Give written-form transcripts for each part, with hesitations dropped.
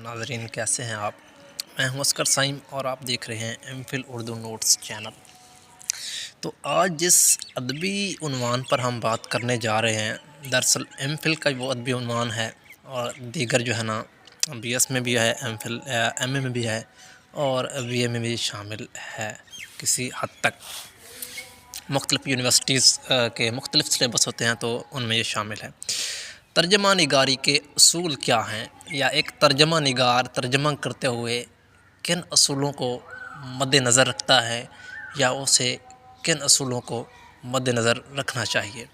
ناظرین کیسے ہیں آپ؟ میں ہوں اسکر سائم اور آپ دیکھ رہے ہیں M Phil Urdu notes channel. تو آج جس ادبی عنوان پر ہم بات کرنے جا رہے ہیں، دراصل ایم فل کا وہ ادبی عنوان ہے اور دیگر جو ہے نا بی ایس میں بھی ہے، ایم اے میں بھی ہے اور بی اے میں بھی شامل ہے کسی حد تک۔ مختلف یونیورسٹیز کے مختلف سلیبس ہوتے ہیں تو ان میں یہ شامل ہے۔ ترجمہ نگاری کے اصول کیا ہیں، یا ایک ترجمہ نگار ترجمہ کرتے ہوئے کن اصولوں کو مد نظر رکھتا ہے یا اسے کن اصولوں کو مد نظر رکھنا چاہیے۔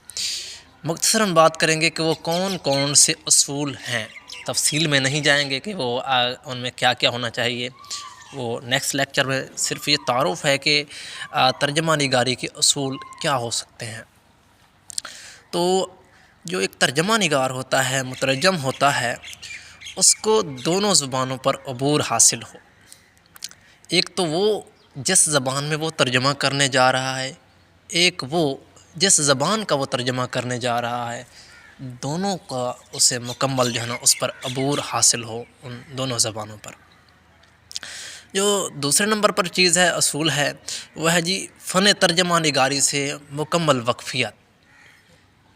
مختصراً بات کریں گے کہ وہ کون کون سے اصول ہیں، تفصیل میں نہیں جائیں گے کہ وہ ان میں کیا کیا ہونا چاہیے، وہ نیکسٹ لیکچر میں صرف یہ تعارف ہے کہ ترجمہ نگاری کے اصول کیا ہو سکتے ہیں۔ تو جو ایک ترجمہ نگار ہوتا ہے، مترجم ہوتا ہے، اس کو دونوں زبانوں پر عبور حاصل ہو۔ ایک تو وہ جس زبان میں وہ ترجمہ کرنے جا رہا ہے، ایک وہ جس زبان کا وہ ترجمہ کرنے جا رہا ہے، دونوں کا اسے مکمل جو ہے نا اس پر عبور حاصل ہو، ان دونوں زبانوں پر۔ جو دوسرے نمبر پر چیز ہے، اصول ہے، وہ ہے جی فن ترجمہ نگاری سے مکمل واقفیت۔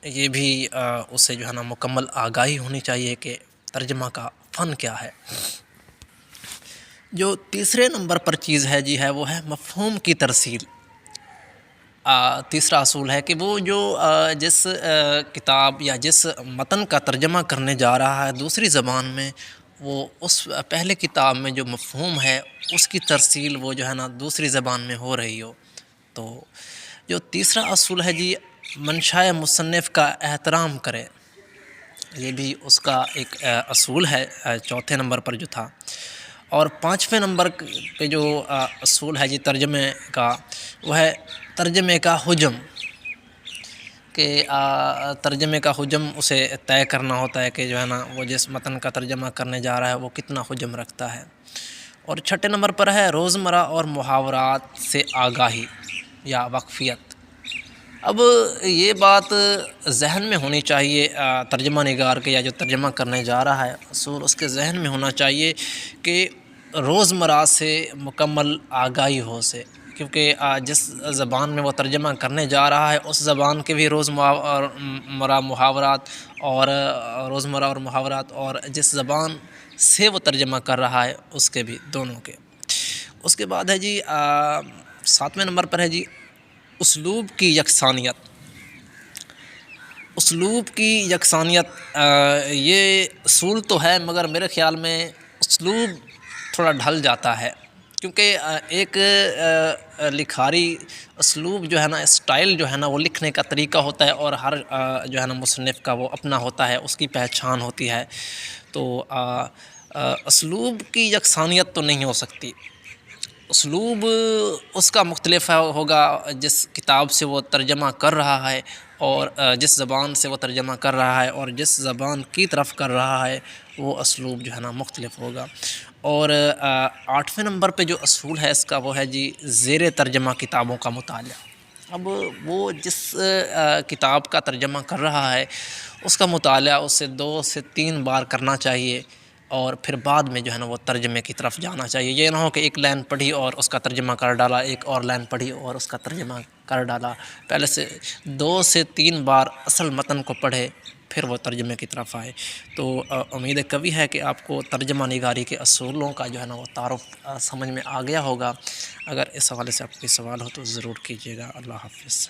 یہ بھی اسے جو ہے نا مکمل آگاہی ہونی چاہیے کہ ترجمہ کا فن کیا ہے۔ جو تیسرے نمبر پر چیز ہے جی وہ ہے مفہوم کی ترسیل۔ تیسرا اصول ہے کہ وہ جو جس کتاب یا جس متن کا ترجمہ کرنے جا رہا ہے دوسری زبان میں، وہ اس پہلے کتاب میں جو مفہوم ہے اس کی ترسیل وہ جو ہے نا دوسری زبان میں ہو رہی ہو۔ تو جو تیسرا اصول ہے جی منشاء مصنف کا احترام کرے، یہ بھی اس کا ایک اصول ہے چوتھے نمبر پر جو تھا۔ اور پانچویں نمبر پہ جو اصول ہے جی ترجمے کا، وہ ہے ترجمے کا حجم، کہ ترجمے کا حجم اسے طے کرنا ہوتا ہے کہ جو ہے نا وہ جس متن کا ترجمہ کرنے جا رہا ہے وہ کتنا حجم رکھتا ہے۔ اور چھٹے نمبر پر ہے روزمرہ اور محاورات سے آگاہی یا واقفیت۔ اب یہ بات ذہن میں ہونی چاہیے ترجمہ نگار کے یا جو ترجمہ کرنے جا رہا ہے، اصول اس کے ذہن میں ہونا چاہیے کہ روزمرہ سے مکمل آگاہی ہو سے، کیونکہ جس زبان میں وہ ترجمہ کرنے جا رہا ہے اس زبان کے بھی روزمرہ محاورات اور جس زبان سے وہ ترجمہ کر رہا ہے اس کے بھی، دونوں کے۔ اس کے بعد ہے جی ساتویں نمبر پر ہے جی اسلوب کی یکسانیت۔ اسلوب کی یکسانیت یہ اصول تو ہے، مگر میرے خیال میں اسلوب تھوڑا ڈھل جاتا ہے، کیونکہ ایک لکھاری اسلوب جو ہے نا، اسٹائل جو ہے نا، وہ لکھنے کا طریقہ ہوتا ہے اور ہر جو ہے نا مصنف کا وہ اپنا ہوتا ہے، اس کی پہچان ہوتی ہے۔ تو اسلوب کی یکسانیت تو نہیں ہو سکتی۔ اسلوب اس کا مختلف ہوگا جس کتاب سے وہ ترجمہ کر رہا ہے اور جس زبان سے وہ ترجمہ کر رہا ہے اور جس زبان کی طرف کر رہا ہے، وہ اسلوب جو ہے نا مختلف ہوگا۔ اور آٹھویں نمبر پہ جو اصول ہے اس کا، وہ ہے جی زیر ترجمہ کتابوں کا مطالعہ۔ اب وہ جس کتاب کا ترجمہ کر رہا ہے اس کا مطالعہ اسے 2 سے 3 بار کرنا چاہیے، اور پھر بعد میں جو ہے نا وہ ترجمے کی طرف جانا چاہیے۔ یہ نہ ہو کہ ایک لائن پڑھی اور اس کا ترجمہ کر ڈالا، ایک اور لائن پڑھی اور اس کا ترجمہ کر ڈالا۔ پہلے سے 2 سے 3 بار اصل متن کو پڑھے پھر وہ ترجمے کی طرف آئے۔ تو امید قوی ہے کہ آپ کو ترجمہ نگاری کے اصولوں کا جو ہے نا وہ تعارف سمجھ میں آ گیا ہوگا۔ اگر اس حوالے سے آپ کوئی سوال ہو تو ضرور کیجیے گا۔ اللہ حافظ۔